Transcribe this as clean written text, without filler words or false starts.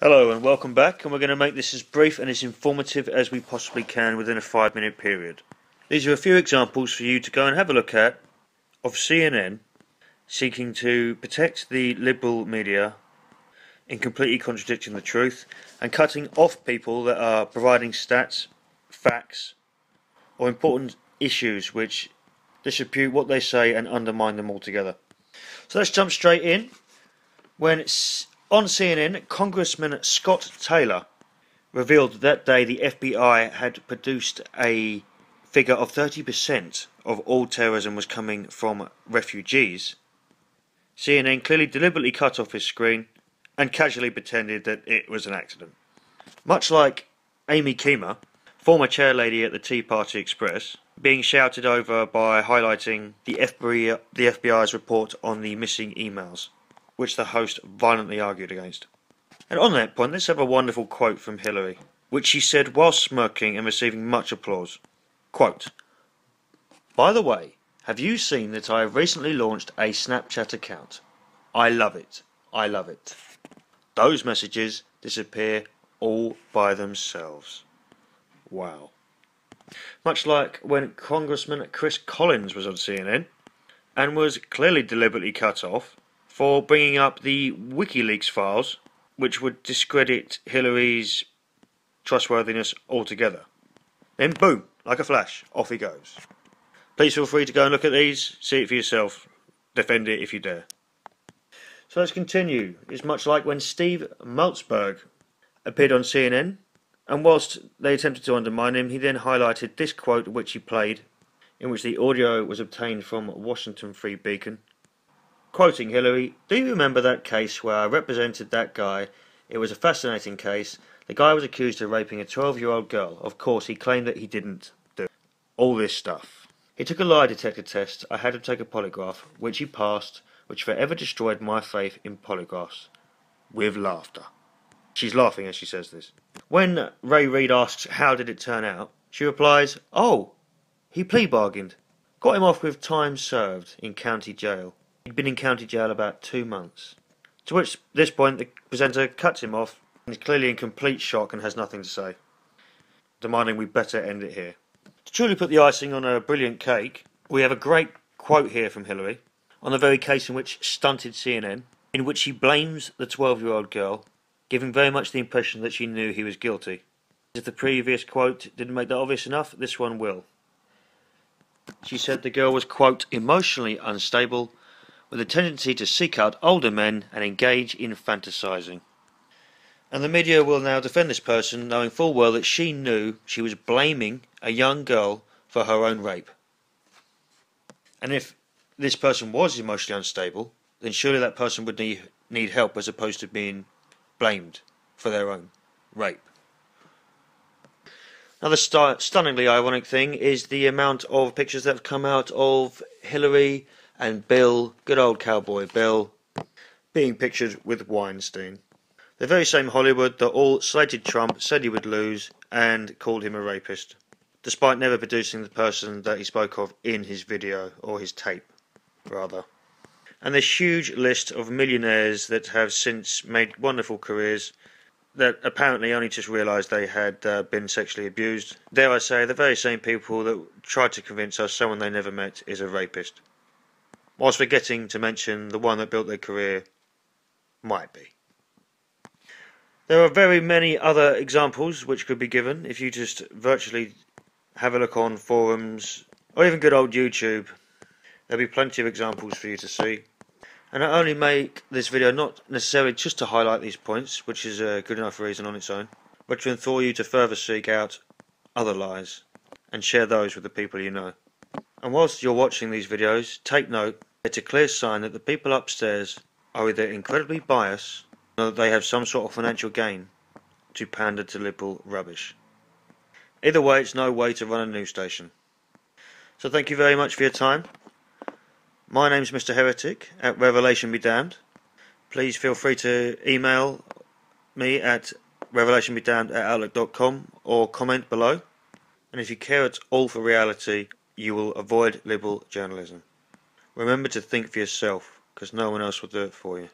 Hello and welcome back, and we're going to make this as brief and as informative as we possibly can within a 5-minute period. These are a few examples for you to go and have a look at of CNN seeking to protect the liberal media in completely contradicting the truth and cutting off people that are providing stats, facts or important issues which dispute what they say and undermine them altogether. So let's jump straight in. When on CNN, Congressman Scott Taylor revealed that day the FBI had produced a figure of 30% of all terrorism was coming from refugees, CNN clearly deliberately cut off his screen and casually pretended that it was an accident. Much like Amy Kiemer, former chairlady at the Tea Party Express, being shouted over by highlighting the FBI's report on the missing emails, which the host violently argued against. And on that point, let's have a wonderful quote from Hillary, which she said while smirking and receiving much applause. Quote, "By the way, have you seen that I have recently launched a Snapchat account? I love it. I love it. Those messages disappear all by themselves." Wow. Much like when Congressman Chris Collins was on CNN and was clearly deliberately cut off for bringing up the WikiLeaks files, which would discredit Hillary's trustworthiness altogether. Then boom, like a flash, off he goes. Please feel free to go and look at these, see it for yourself, defend it if you dare. So let's continue. It's much like when Steve Maltzberg appeared on CNN, and whilst they attempted to undermine him, he then highlighted this quote which he played, in which the audio was obtained from Washington Free Beacon. Quoting Hillary, "Do you remember that case where I represented that guy? It was a fascinating case. The guy was accused of raping a 12-year-old girl. Of course, he claimed that he didn't do it. All this stuff. He took a lie detector test. I had him take a polygraph, which he passed, which forever destroyed my faith in polygraphs." With laughter. She's laughing as she says this. When Ray Reid asks, "How did it turn out?" she replies, "Oh, he plea bargained. Got him off with time served in county jail. He'd been in county jail about 2 months. To which, this point, the presenter cuts him off and is clearly in complete shock and has nothing to say, demanding we better end it here. To truly put the icing on a brilliant cake, we have a great quote here from Hillary on the very case in which stunted CNN, in which she blames the 12-year-old girl, giving very much the impression that she knew he was guilty. If the previous quote didn't make that obvious enough, this one will. She said the girl was, quote, "emotionally unstable, with a tendency to seek out older men and engage in fantasizing." And the media will now defend this person, knowing full well that she knew she was blaming a young girl for her own rape. And if this person was emotionally unstable, then surely that person would need help as opposed to being blamed for their own rape. Another stunningly ironic thing is the amount of pictures that have come out of Hillary and Bill, good old cowboy Bill, being pictured with Weinstein. The very same Hollywood that all slated Trump, said he would lose, and called him a rapist, despite never producing the person that he spoke of in his video, or his tape, rather. And this huge list of millionaires that have since made wonderful careers, that apparently only just realised they had been sexually abused. Dare I say, the very same people that tried to convince us someone they never met is a rapist, whilst forgetting to mention the one that built their career might be. There are very many other examples which could be given if you just virtually have a look on forums or even good old YouTube. There'll be plenty of examples for you to see. And I only make this video not necessarily just to highlight these points, which is a good enough reason on its own, but to enthrall you to further seek out other lies and share those with the people you know. And whilst you're watching these videos, take note, it's a clear sign that the people upstairs are either incredibly biased or that they have some sort of financial gain to pander to liberal rubbish. Either way, it's no way to run a news station. So thank you very much for your time. My name's Mr. Heretic at Revelation Be Damned. Please feel free to email me at revelationbedamned@outlook.com or comment below. And if you care at all for reality, you will avoid liberal journalism. Remember to think for yourself, because no one else will do it for you.